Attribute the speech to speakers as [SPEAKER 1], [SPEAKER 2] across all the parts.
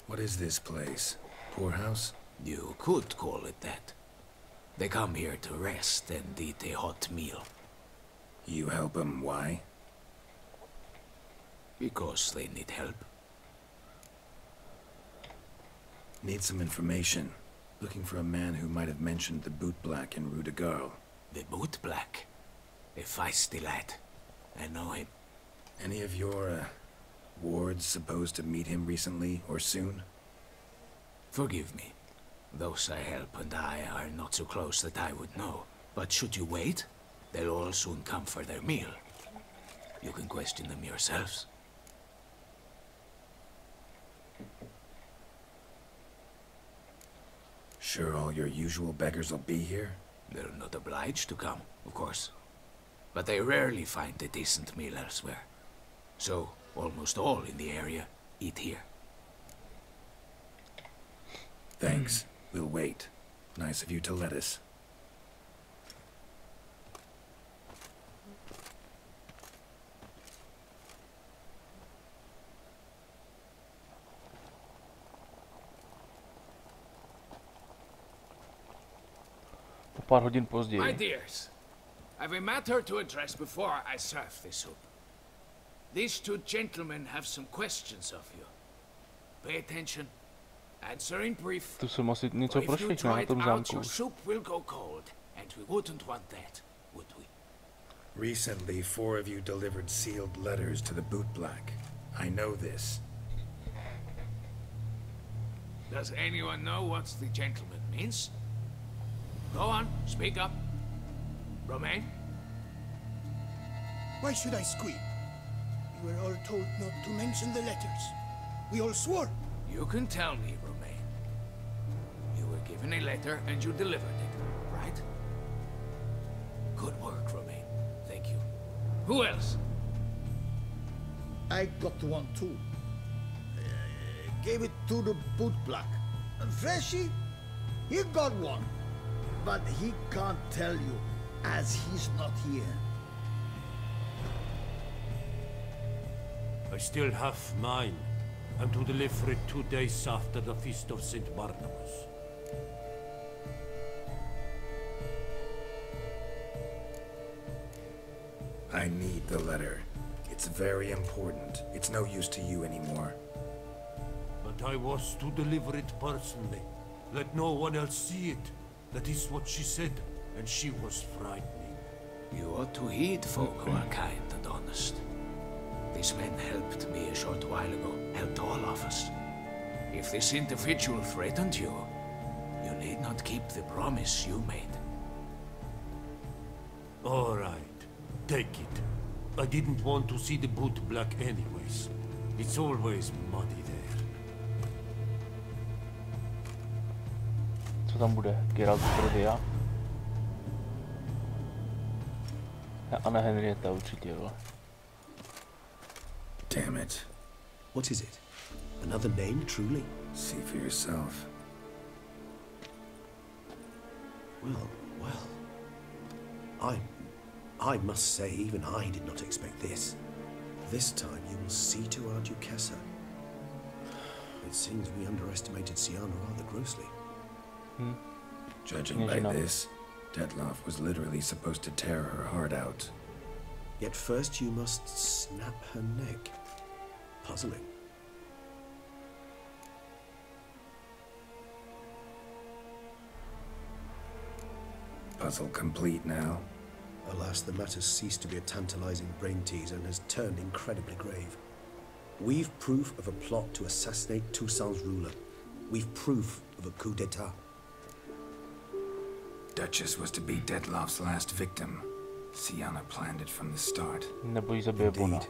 [SPEAKER 1] What is this place? Poorhouse?
[SPEAKER 2] You could call it that. They come here to rest and eat a hot meal.
[SPEAKER 1] You help them, why?
[SPEAKER 2] Because they need help.
[SPEAKER 1] Need some information. Looking for a man who might have mentioned the boot black in Rue de Garl.
[SPEAKER 2] The boot black? A feisty lad. I know him.
[SPEAKER 1] Any of your, wards supposed to meet him recently or soon?
[SPEAKER 2] Forgive me. Those I help and I are not so close that I would know. But should you wait, they'll all soon come for their meal. You can question them yourselves.
[SPEAKER 1] Sure all your usual beggars will be here?
[SPEAKER 2] They're not obliged to come, of course. But they rarely find a decent meal elsewhere. So, almost all in the area eat here.
[SPEAKER 1] Thanks. We'll wait. Nice of you to let us.
[SPEAKER 3] Pár hodin později.
[SPEAKER 2] My dears, I've a matter to address before I serve the soup. These two gentlemen have some questions of you. Pay attention. Answer in brief.
[SPEAKER 3] Tu jsem asi něco prošvihne na tom zámku.
[SPEAKER 2] Your soup will go cold, and we wouldn't want that, would we?
[SPEAKER 1] Recently, 4 of you delivered sealed letters to the boot black. I know this.
[SPEAKER 2] Does anyone know what the gentleman means? Go on, speak up. Romain?
[SPEAKER 4] Why should I squeal? We were all told not to mention the letters. We all swore.
[SPEAKER 2] You can tell me, Romain. You were given a letter and you delivered it, right? Good work, Romain. Thank you. Who else?
[SPEAKER 5] I got one too. Gave it to the boot black. And Freshy, he got one. But he can't tell you, as he's not here.
[SPEAKER 6] I still have mine. I'm to deliver it 2 days after the Feast of St. Barnabas.
[SPEAKER 1] I need the letter. It's very important. It's no use to you anymore.
[SPEAKER 6] But I was to deliver it personally. Let no one else see it. That is what she said, and she was frightening.
[SPEAKER 2] You ought to heed folk who are kind and honest. These men helped me a short while ago, helped all of us. If this individual threatened you, you need not keep the promise you made.
[SPEAKER 6] All right, take it. I didn't want to see the boot black anyways. It's always muddy there.
[SPEAKER 3] Co tam bude? Geralt z Rivia? Anna Henrietta určitě, vole.
[SPEAKER 1] Damn it.
[SPEAKER 7] What is it? Another name, truly?
[SPEAKER 1] See for yourself.
[SPEAKER 7] Well. I must say, even I did not expect this. This time you will see to our Duchessa. It seems we underestimated Siana rather grossly.
[SPEAKER 1] Judging by this, Detloff was literally supposed to tear her heart out.
[SPEAKER 7] Yet first you must snap her neck. Puzzling.
[SPEAKER 1] Puzzle complete now.
[SPEAKER 7] Alas, the matter's ceased to be a tantalizing brain teaser and has turned incredibly grave. We've proof of a plot to assassinate Toussaint's ruler. We've proof of a coup d'etat.
[SPEAKER 1] Duchess was to be Detloff's last victim. Siana planned it from the start.
[SPEAKER 3] Nebo jí zabije Bona.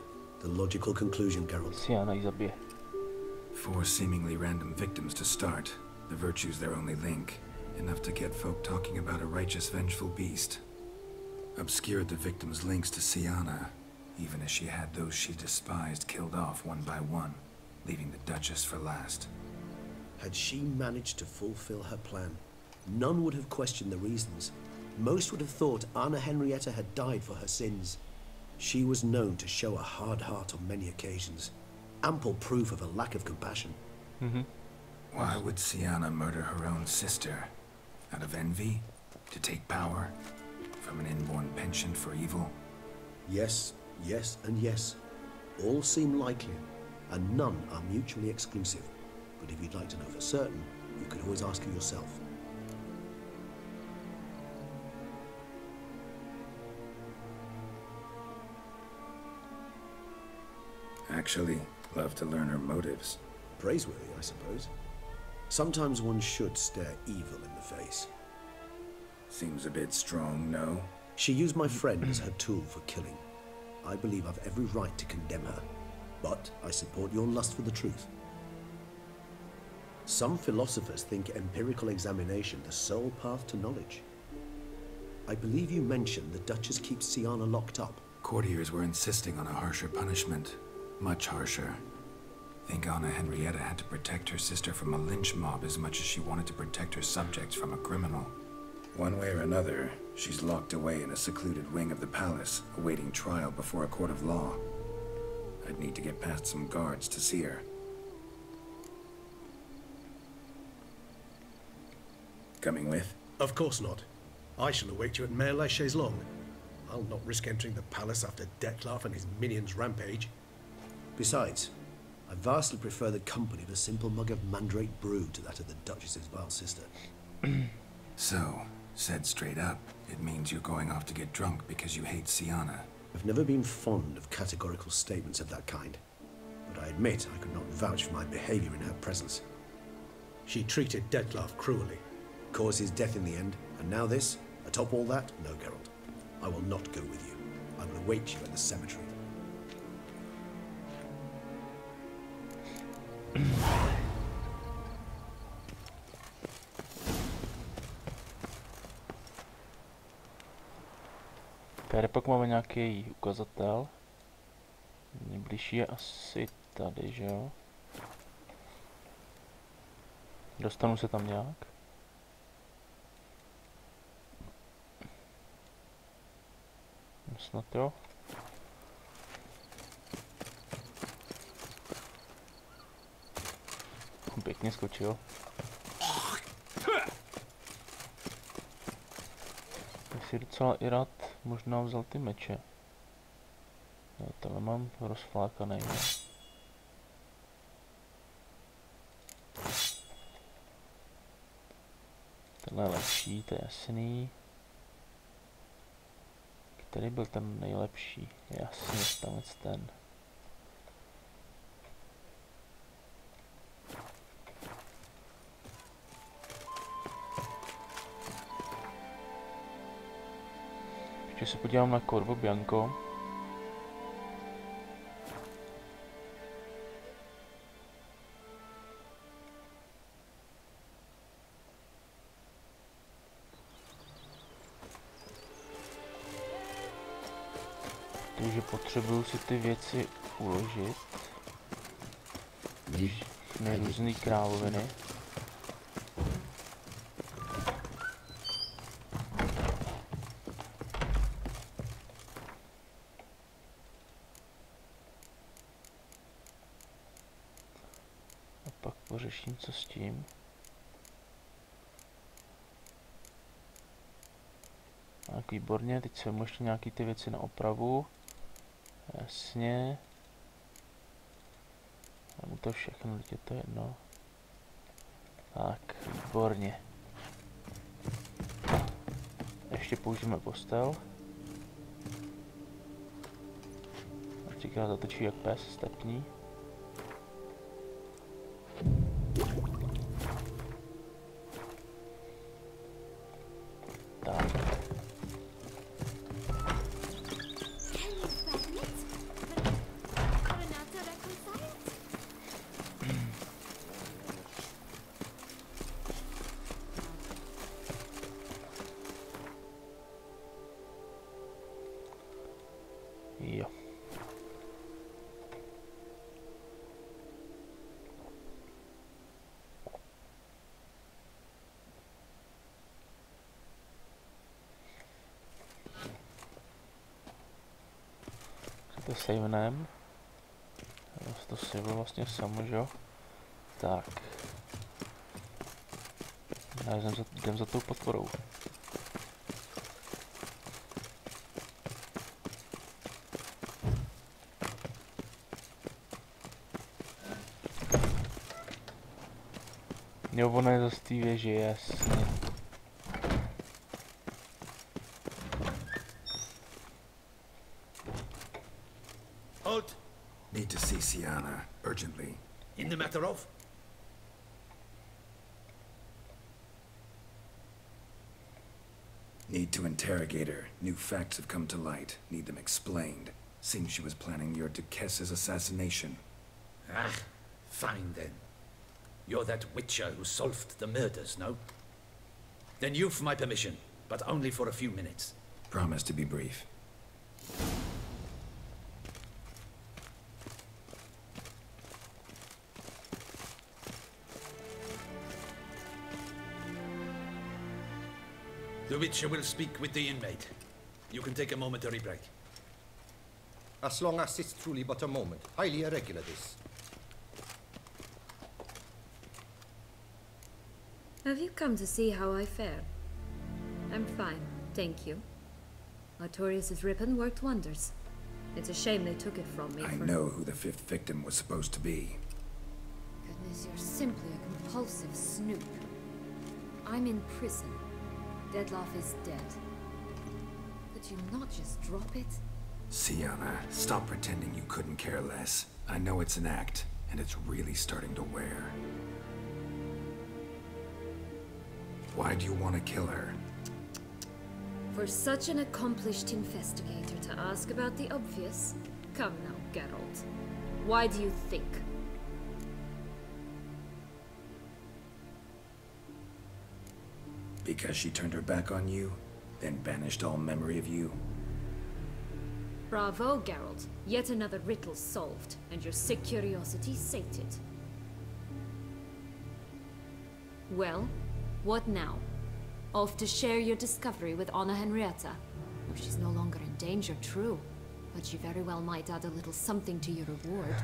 [SPEAKER 7] The logical conclusion, Geralt.
[SPEAKER 3] Siana jí zabije.
[SPEAKER 1] 4 seemingly random victims to start. The virtue's their only link. Enough to get folk talking about a righteous, vengeful beast. Obscured the victims' links to Siana, even as she had those she despised killed off one by one, leaving the Duchess for last.
[SPEAKER 7] Had she managed to fulfill her plan, none would have questioned the reasons. Most would have thought Anna Henrietta had died for her sins. She was known to show a hard heart on many occasions. Ample proof of a lack of compassion.
[SPEAKER 1] Why would Sienna murder her own sister? Out of envy? To take power? From an inborn penchant for evil?
[SPEAKER 7] Yes, yes, and yes. All seem likely, and none are mutually exclusive. But if you'd like to know for certain, you could always ask her yourself.
[SPEAKER 1] Actually, love to learn her motives.
[SPEAKER 7] Praiseworthy, I suppose. Sometimes one should stare evil in the face.
[SPEAKER 1] Seems a bit strong, no?
[SPEAKER 7] She used my friend as her tool for killing. I believe I've every right to condemn her, but I support your lust for the truth. Some philosophers think empirical examination the sole path to knowledge. I believe you mentioned the Duchess keeps Sienna locked up.
[SPEAKER 1] Courtiers were insisting on a harsher punishment. Much harsher. Think Anna Henrietta had to protect her sister from a lynch mob as much as she wanted to protect her subjects from a criminal. One way or another, she's locked away in a secluded wing of the palace, awaiting trial before a court of law. I'd need to get past some guards to see her. Coming with?
[SPEAKER 7] Of course not. I shall await you at Mare la Chaise-Longue. I'll not risk entering the palace after Dettlaff and his minions rampage. Besides, I vastly prefer the company of a simple mug of mandrake brew to that of the Duchess's vile sister.
[SPEAKER 1] So, said straight up, it means you're going off to get drunk because you hate Sienna.
[SPEAKER 7] I've never been fond of categorical statements of that kind, but I admit I could not vouch for my behavior in her presence. She treated Dettlaff cruelly, caused his death in the end, and now this? Atop all that? No, Geralt. I will not go with you. I will await you at the cemetery.
[SPEAKER 3] Tady pak máme nějaký ukazatel. Nejbližší je asi tady, že jo? Dostanu se tam nějak? Snad jo. Pěkně skočil. Já si docela i rád možná vzal ty meče. Já tohle mám rozflákaný. Ne? Tenhle je lepší, to je jasný. Který byl ten nejlepší? Jasně, tenhle ten. Ještě se podívám na Corvo Bianco. Takže potřebuju si ty věci uložit. Nejrůzný královiny. A pak pořeším, co s tím. Tak výborně, teď jsem ještě nějaký ty věci na opravu. Jasně. Mám to všechno, teď je to jedno. Tak, výborně. Ještě použijeme postel. Třikrát zatočí jak pes, stepní. Tak. Jo. To savenem. To save vlastně samo, že jo? Tak. Já jdem za tou potvorou. Jo, ona je zase té věži, jasně.
[SPEAKER 5] Halt!
[SPEAKER 1] Need to see Sienna, urgently.
[SPEAKER 5] In the matter of?
[SPEAKER 1] Need to interrogate her. New facts have come to light. Need them explained. Seems she was planning your Duquesse's assassination.
[SPEAKER 8] Ah, fine then. You're that witcher who solved the murders, no? Then you've my permission, but only for a few minutes.
[SPEAKER 1] Promise to be brief.
[SPEAKER 8] The witcher will speak with the inmate. You can take a momentary break.
[SPEAKER 9] As long as it's truly but a moment. Highly irregular, this.
[SPEAKER 10] Have you come to see how I fare? I'm fine, thank you. Artorius' ribbon worked wonders. It's a shame they took it from me.
[SPEAKER 1] I know who the fifth victim was supposed to be.
[SPEAKER 10] Goodness, you're simply a compulsive snoop. I'm in prison. Dettlaff is dead. Could you not just drop it?
[SPEAKER 1] Sienna, stop pretending you couldn't care less. I know it's an act, and it's really starting to wear. Why do you want to kill her?
[SPEAKER 10] For such an accomplished investigator to ask about the obvious? Come now, Geralt. Why do you think?
[SPEAKER 1] Because she turned her back on you, then banished all memory of you?
[SPEAKER 10] Bravo, Geralt. Yet another riddle solved, and your sick curiosity sated. Well, what now? Off to share your discovery with Anna Henrietta? Oh, she's no longer in danger, true. But she very well might add a little something to your reward.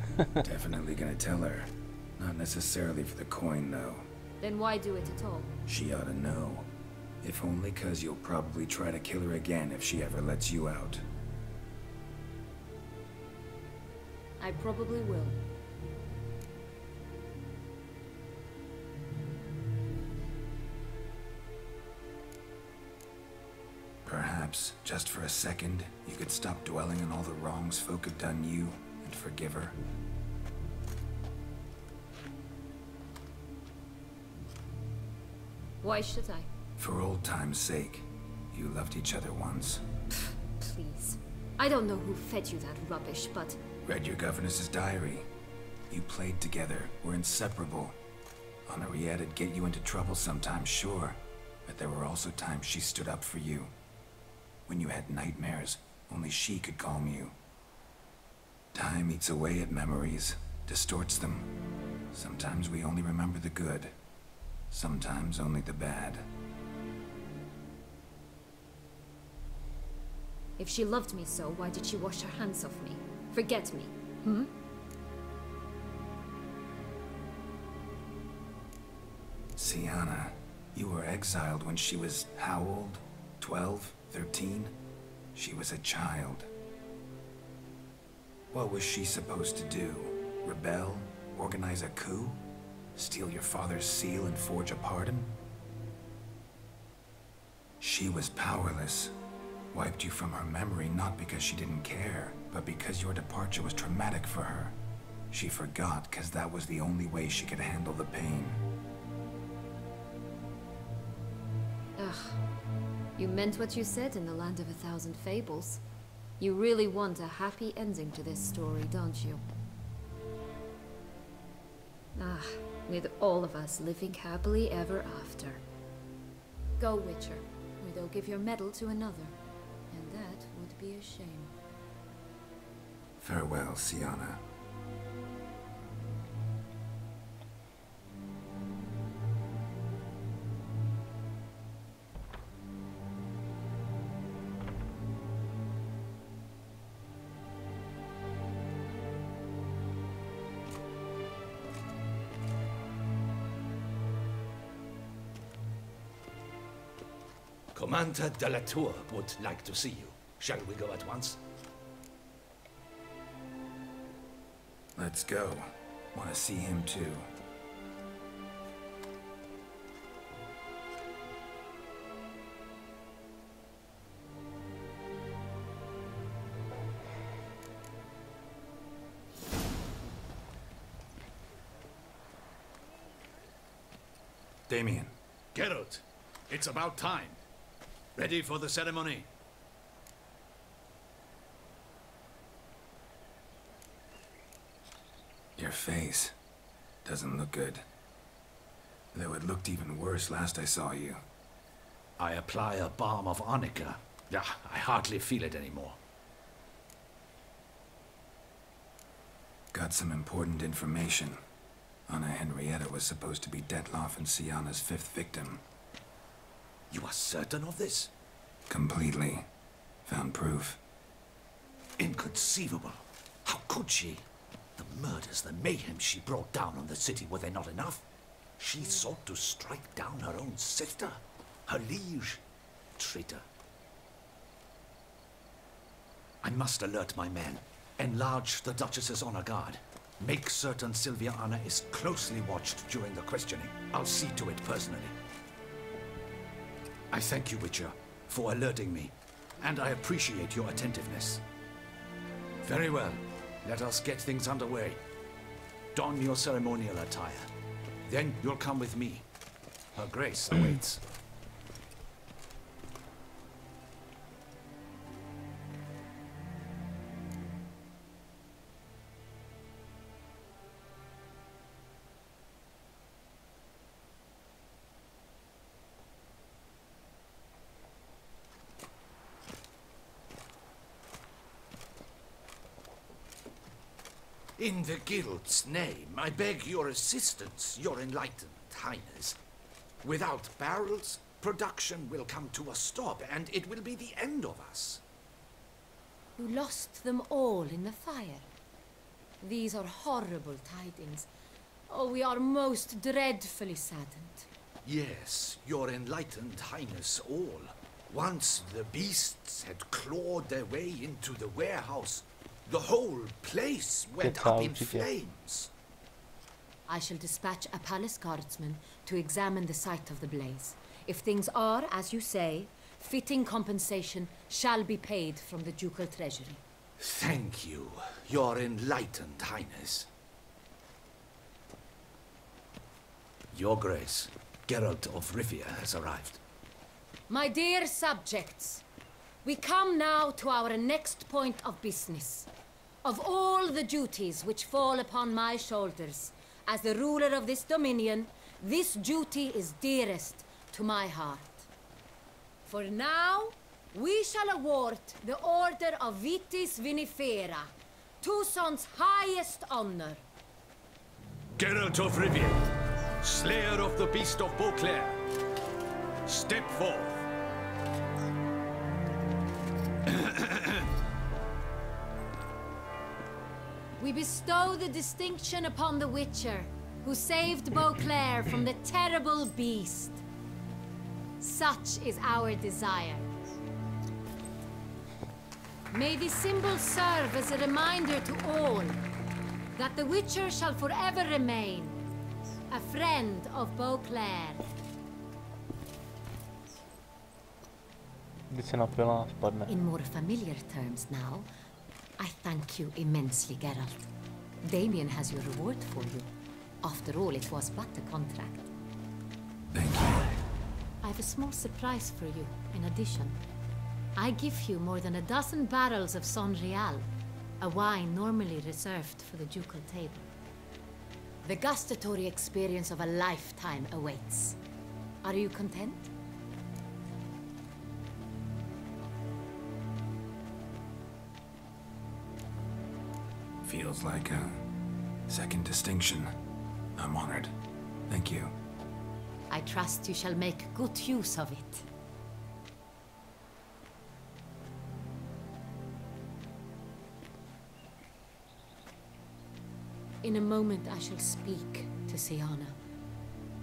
[SPEAKER 1] Definitely gonna tell her. Not necessarily for the coin, though.
[SPEAKER 10] Then why do it at all?
[SPEAKER 1] She ought to know. If only 'cause you'll probably try to kill her again if she ever lets you out.
[SPEAKER 10] I probably will.
[SPEAKER 1] Perhaps, just for a second, you could stop dwelling on all the wrongs folk have done you and forgive her.
[SPEAKER 10] Why should I?
[SPEAKER 1] For old time's sake. You loved each other once.
[SPEAKER 10] Please. I don't know who fed you that rubbish, but...
[SPEAKER 1] Read your governess's diary. You played together, were inseparable. Henriette'd get you into trouble sometimes, sure. But there were also times she stood up for you. When you had nightmares, only she could calm you. Time eats away at memories, distorts them. Sometimes we only remember the good. Sometimes only the bad.
[SPEAKER 10] If she loved me so, why did she wash her hands off me? Forget me, hmm?
[SPEAKER 1] Sienna, you were exiled when she was how old? 12? 13? She was a child. What was she supposed to do? Rebel? Organize a coup? Steal your father's seal and forge a pardon? She was powerless. Wiped you from her memory not because she didn't care, but because your departure was traumatic for her. She forgot because that was the only way she could handle the pain.
[SPEAKER 10] Ugh. You meant what you said in the Land of a Thousand Fables. You really want a happy ending to this story, don't you? Ah, with all of us living happily ever after. Go, Witcher, or they'll give your medal to another. And that would be a shame.
[SPEAKER 1] Farewell, Sienna.
[SPEAKER 8] Commander de la Tour would like to see you. Shall we go at once?
[SPEAKER 1] Let's go. Want to see him too. Damien.
[SPEAKER 2] Geralt, it's about time. Ready for the ceremony?
[SPEAKER 1] Your face doesn't look good. Though it looked even worse last I saw you.
[SPEAKER 8] I apply a balm of arnica. I hardly feel it anymore.
[SPEAKER 1] Got some important information. Anna Henrietta was supposed to be Detloff and Sienna's 5th victim.
[SPEAKER 8] You are certain of this?
[SPEAKER 1] Completely. Found proof.
[SPEAKER 8] Inconceivable. How could she? The murders, the mayhem she brought down on the city, were they not enough? She sought to strike down her own sister, her liege. Traitor. I must alert my men. Enlarge the Duchess's honor guard. Make certain Sylvia Anna is closely watched during the questioning. I'll see to it personally. I thank you, Witcher, for alerting me, and I appreciate your attentiveness. Very well. Let us get things underway. Don your ceremonial attire. Then you'll come with me. Her Grace awaits. In the Guild's name, I beg your assistance, your enlightened highness. Without barrels, production will come to a stop, and it will be the end of us.
[SPEAKER 10] You lost them all in the fire. These are horrible tidings. Oh, we are most dreadfully saddened.
[SPEAKER 8] Yes, your enlightened highness all. Once the beasts had clawed their way into the warehouse, the whole place went up in flames.
[SPEAKER 10] I shall dispatch a palace guardsman to examine the site of the blaze. If things are, as you say, fitting compensation shall be paid from the ducal treasury.
[SPEAKER 8] Thank you, your enlightened highness. Your Grace, Geralt of Rivia has arrived.
[SPEAKER 10] My dear subjects, we come now to our next point of business. Of all the duties which fall upon my shoulders, as the ruler of this dominion, this duty is dearest to my heart. For now, we shall award the Order of Vitis Vinifera, Tucson's highest honor.
[SPEAKER 2] Geralt of Rivia, slayer of the beast of Beauclair, step forth.
[SPEAKER 10] We bestow the distinction upon the Witcher, who saved Beauclair from the terrible beast. Such is our desire. May this symbol serve as a reminder to all that the Witcher shall forever remain a friend of Beauclair. In more familiar terms now, I thank you immensely, Geralt. Damien has your reward for you. After all, it was but a contract.
[SPEAKER 1] Thank you.
[SPEAKER 10] I have a small surprise for you, in addition. I give you more than a dozen barrels of Sonreal, a wine normally reserved for the ducal table. The gustatory experience of a lifetime awaits. Are you content?
[SPEAKER 1] Feels like a second distinction. I'm honored. Thank you.
[SPEAKER 10] I trust you shall make good use of it. In a moment I shall speak to Sienna.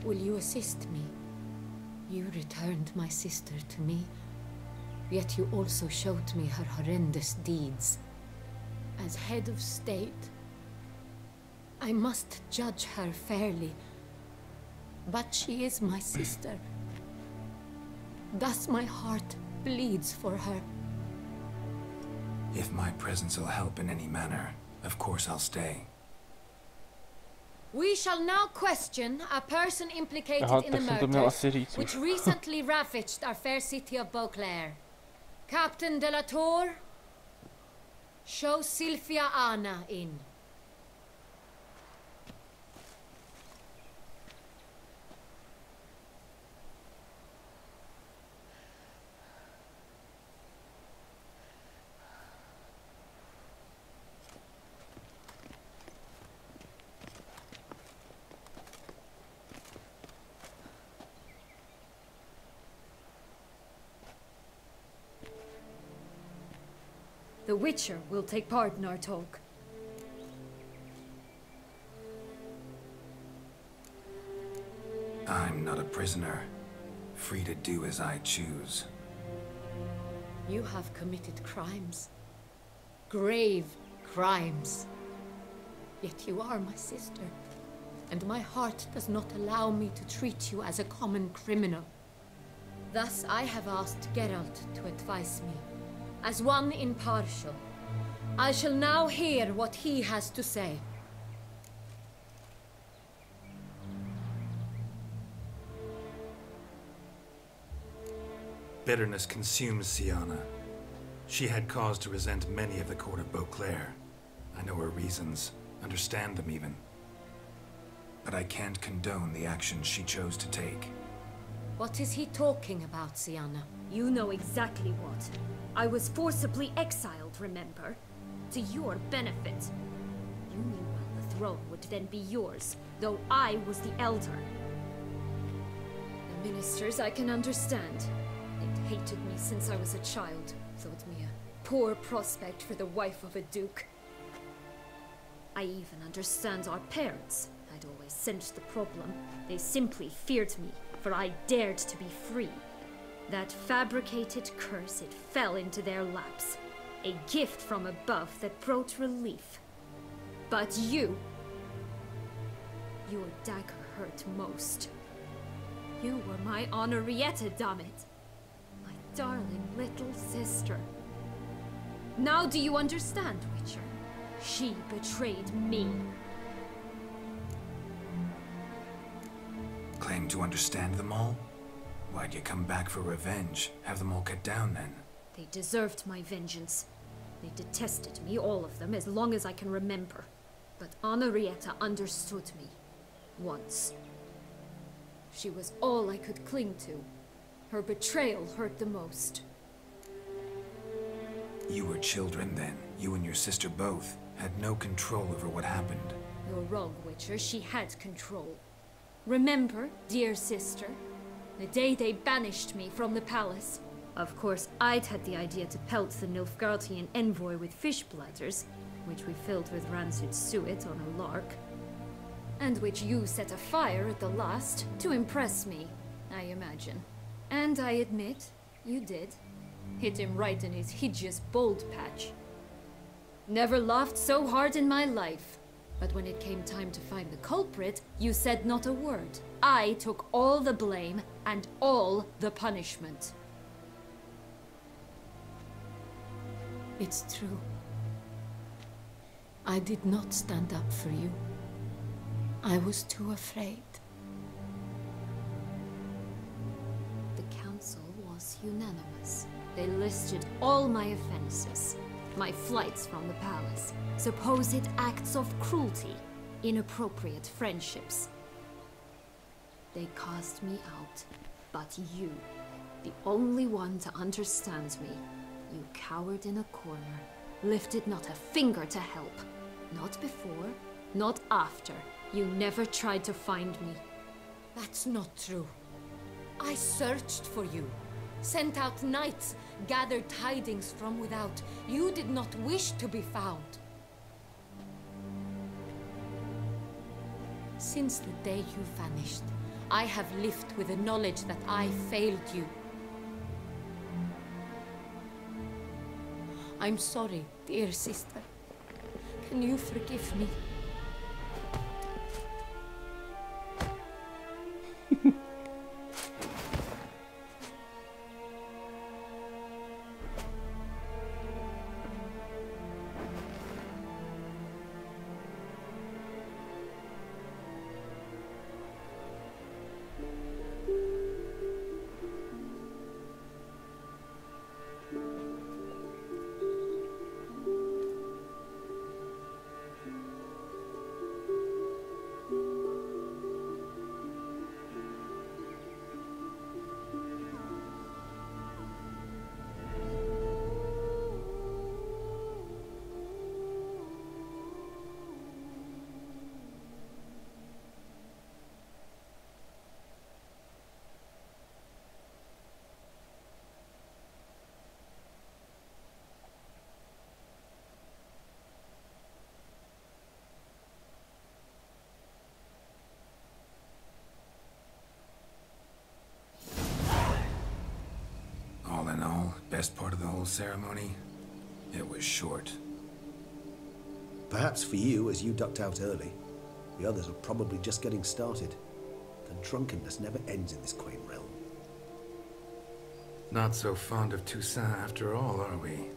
[SPEAKER 10] Will you assist me?
[SPEAKER 11] You returned my sister to me, yet you also showed me her horrendous deeds. As head of state, I must judge her fairly, but she is my sister. Thus my heart bleeds for her.
[SPEAKER 1] If my presence will help in any manner, of course I'll stay.
[SPEAKER 11] We shall now question a person implicated in the murders which recently ravaged our fair city of Beauclair. Captain de la Tour, show Sylvia Anna in.
[SPEAKER 10] The Witcher will take part in our talk.
[SPEAKER 1] I'm not a prisoner, free to do as I choose.
[SPEAKER 11] You have committed crimes. Grave crimes. Yet you are my sister, and my heart does not allow me to treat you as a common criminal. Thus I have asked Geralt to advise me. As one impartial, I shall now hear what he has to say.
[SPEAKER 1] Bitterness consumes Sienna. She had cause to resent many of the court of Beauclair. I know her reasons, understand them even. But I can't condone the actions she chose to take.
[SPEAKER 11] What is he talking about, Sienna?
[SPEAKER 10] You know exactly what. I was forcibly exiled, remember? To your benefit. You knew well the throne would then be yours, though I was the elder. The ministers I can understand. They'd hated me since I was a child, thought me a poor prospect for the wife of a duke. I even understand our parents. I'd always sensed the problem. They simply feared me, for I dared to be free. That fabricated curse, it fell into their laps. A gift from above that brought relief. But you... Your dagger hurt most. You were my Henrietta, damn it. My darling little sister. Now do you understand, Witcher? She betrayed me.
[SPEAKER 1] Claim to understand them all? Why'd you come back for revenge? Have them all cut down, then?
[SPEAKER 10] They deserved my vengeance. They detested me, all of them, as long as I can remember. But Henrietta understood me. Once. She was all I could cling to. Her betrayal hurt the most.
[SPEAKER 1] You were children then. You and your sister both had no control over what happened.
[SPEAKER 10] You're wrong, Witcher. She had control. Remember, dear sister? The day they banished me from the palace. Of course, I'd had the idea to pelt the Nilfgaardian envoy with fish bladders, which we filled with rancid suet on a lark. And which you set afire at the last, to impress me, I imagine. And I admit, you did. Hit him right in his hideous bald patch. Never laughed so hard in my life. But when it came time to find the culprit, you said not a word. I took all the blame and all the punishment.
[SPEAKER 11] It's true. I did not stand up for you. I was too afraid.
[SPEAKER 10] The council was unanimous. They listed all my offenses. My flights from the palace, supposed acts of cruelty, inappropriate friendships. They cast me out, but you, the only one to understand me, you cowered in a corner, lifted not a finger to help. Not before, not after. You never tried to find me.
[SPEAKER 11] That's not true. I searched for you. Sent out knights, gathered tidings from without. You did not wish to be found. Since the day you vanished, I have lived with the knowledge that I failed you. I'm sorry, dear sister. Can you forgive me?
[SPEAKER 1] Best part of the whole ceremony? It was short.
[SPEAKER 7] Perhaps for you, as you ducked out early. The others are probably just getting started. The drunkenness never ends in this quaint realm.
[SPEAKER 1] Not so fond of Toussaint after all, are we?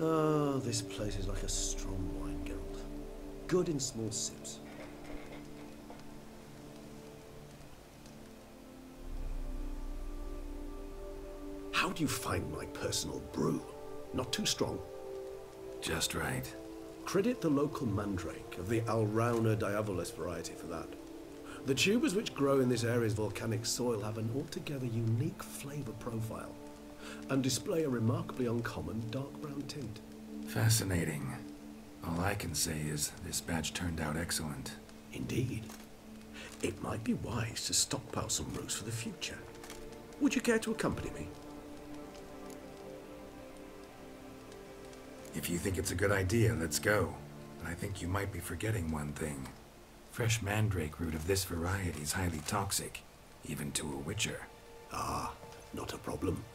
[SPEAKER 7] Oh, this place is like a strong wine, Geralt. Good in small sips. How do you find my personal brew? Not too strong?
[SPEAKER 1] Just right.
[SPEAKER 7] Credit the local mandrake of the Alrauna diavolis variety for that. The tubers which grow in this area's volcanic soil have an altogether unique flavour profile and display a remarkably uncommon dark brown tint.
[SPEAKER 1] Fascinating. All I can say is this batch turned out excellent.
[SPEAKER 7] Indeed. It might be wise to stockpile some brews for the future. Would you care to accompany me?
[SPEAKER 1] If you think it's a good idea, let's go. But I think you might be forgetting one thing. Fresh mandrake root of this variety is highly toxic, even to a witcher.
[SPEAKER 7] Ah, not a problem.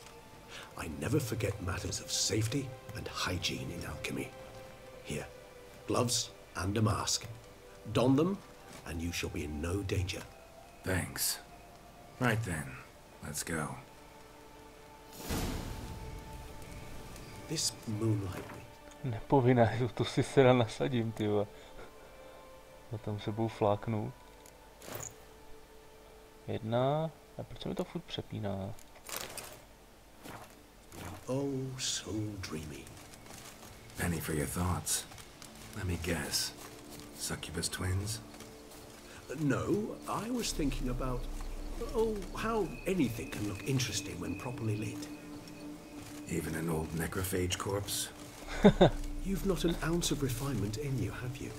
[SPEAKER 7] I never forget matters of safety and hygiene in alchemy. Here, gloves and a mask. Don them, and you shall be in no danger.
[SPEAKER 1] Thanks. Right then, let's go.
[SPEAKER 7] This moonlight...
[SPEAKER 3] Nepovinné, to si teda nasadím, tyva. A tam se budu fláknout. Jedna... A proč se mi to furt přepíná?
[SPEAKER 7] Oh, so dreamy.
[SPEAKER 1] Penny for your thoughts. Let me guess. Succubus twins?
[SPEAKER 7] No, I was thinking about... Oh, how anything can look interesting when properly lit.
[SPEAKER 1] Even an old necrophage corpse?
[SPEAKER 7] You've not an ounce of refinement in you, have you?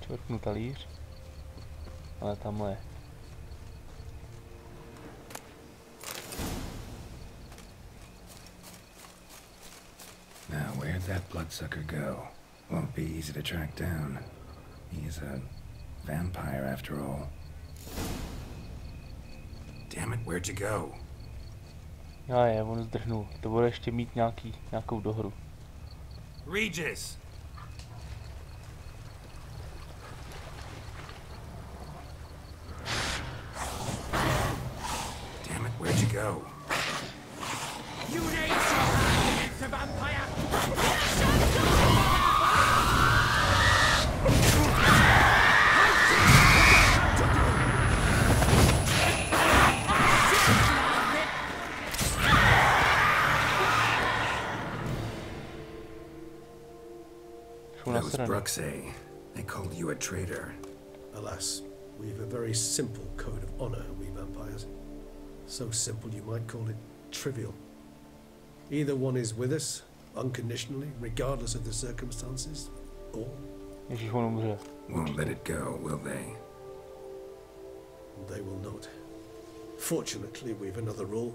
[SPEAKER 3] Čvrtnu talíř. Ale tamhle.
[SPEAKER 1] Now, where'd that bloodsucker go? Won't be easy to track down. He's a vampire after all. Damn it, where'd you go?
[SPEAKER 3] Já je, on zdrhnul. To bude ještě mít nějakou dohru.
[SPEAKER 1] Regis! Damn it, where'd you go?
[SPEAKER 2] You raise your hand against a vampire!
[SPEAKER 1] Those Bruxay, they called you a traitor.
[SPEAKER 7] Alas, we've a very simple code of honor, we vampires. So simple you might call it trivial. Either one is with us, unconditionally, regardless of the circumstances, or
[SPEAKER 3] Ježíš, on umře.
[SPEAKER 1] Won't let it go, will they?
[SPEAKER 7] They will not. Fortunately, we've another rule,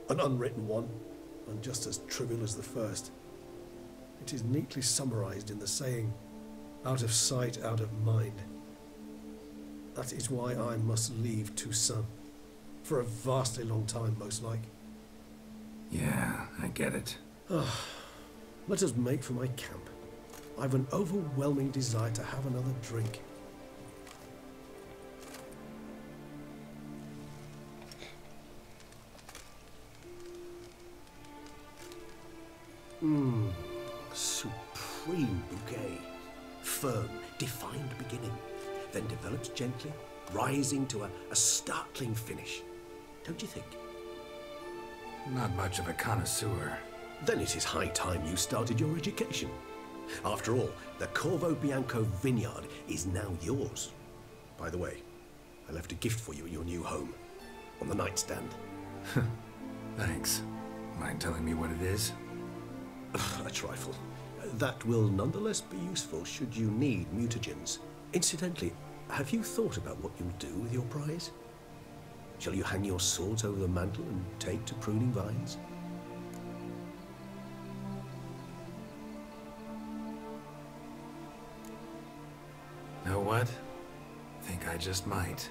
[SPEAKER 7] an unwritten one, and just as trivial as the first. It is neatly summarized in the saying, out of sight, out of mind. That is why I must leave Toussaint. For a vastly long time, most like.
[SPEAKER 1] Yeah, I get it.
[SPEAKER 7] Let us make for my camp. I've an overwhelming desire to have another drink. Supreme bouquet. Firm, defined beginning, then develops gently, rising to a startling finish. Don't you think?
[SPEAKER 1] Not much of a connoisseur.
[SPEAKER 7] Then it is high time you started your education. After all, the Corvo Bianco vineyard is now yours. By the way, I left a gift for you at your new home, on the nightstand.
[SPEAKER 1] Thanks. Mind telling me what it is?
[SPEAKER 7] A trifle. That will nonetheless be useful should you need mutagens. Incidentally, have you thought about what you'll do with your prize? Shall you hang your swords over the mantle and take to pruning vines?
[SPEAKER 1] Know what? Think I just might.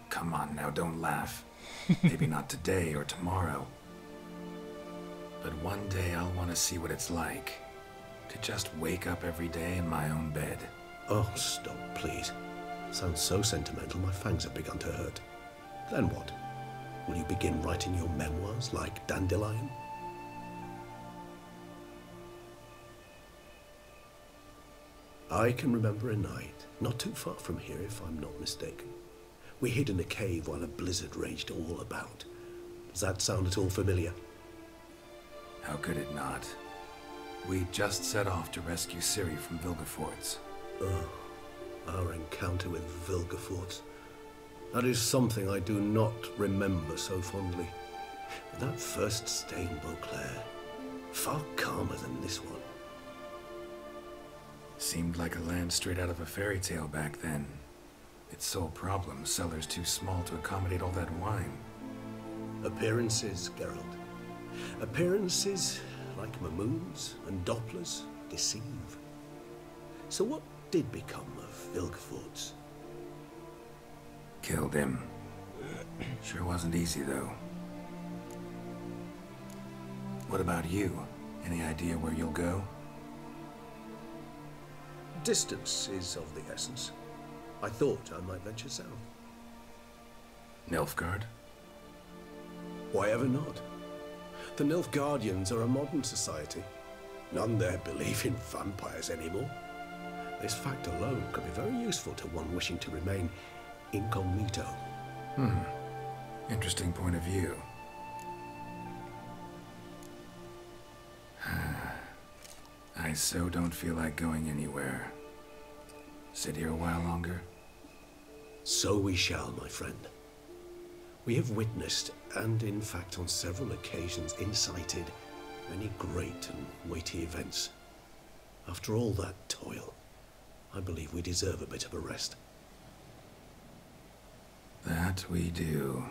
[SPEAKER 1] Come on now, don't laugh. Maybe not today or tomorrow. But one day I'll want to see what it's like. To just wake up every day in my own bed.
[SPEAKER 7] Oh, stop, please. Sounds so sentimental, my fangs have begun to hurt. Then what? Will you begin writing your memoirs like Dandelion? I can remember a night, not too far from here if I'm not mistaken. We hid in a cave while a blizzard raged all about. Does that sound at all familiar?
[SPEAKER 1] How could it not? We just set off to rescue Ciri from Vilgefortz.
[SPEAKER 7] Oh, our encounter with Vilgefortz. That is something I do not remember so fondly. That first stain, Beauclair, far calmer than this one.
[SPEAKER 1] Seemed like a land straight out of a fairy tale back then. Its sole problem, cellars too small to accommodate all that wine.
[SPEAKER 7] Appearances, Geralt. Appearances, like Mamoons and Dopplers, deceive. So what did become of Vilgefortz?
[SPEAKER 1] Killed him. Sure wasn't easy, though. What about you? Any idea where you'll go?
[SPEAKER 7] Distance is of the essence. I thought I might venture south.
[SPEAKER 1] Nilfgaard?
[SPEAKER 7] Why ever not? The Nilfgaardians are a modern society. None there believe in vampires anymore. This fact alone could be very useful to one wishing to remain incognito.
[SPEAKER 1] Interesting point of view. I so don't feel like going anywhere. Sit here a while longer?
[SPEAKER 7] So we shall, my friend. We have witnessed, and in fact on several occasions incited, many great and weighty events. After all that toil, I believe we deserve a bit of a rest.
[SPEAKER 1] That we do.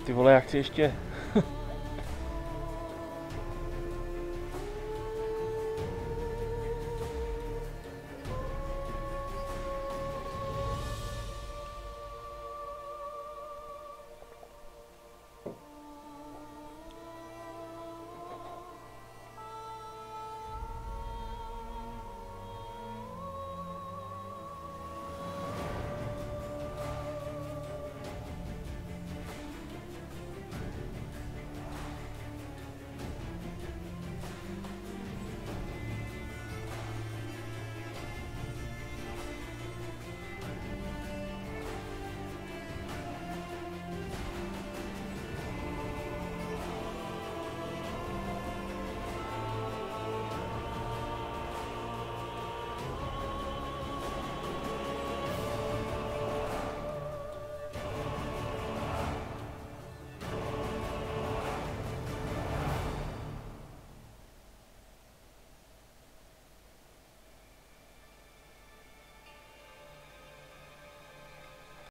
[SPEAKER 3] Ty vole, já chci ještě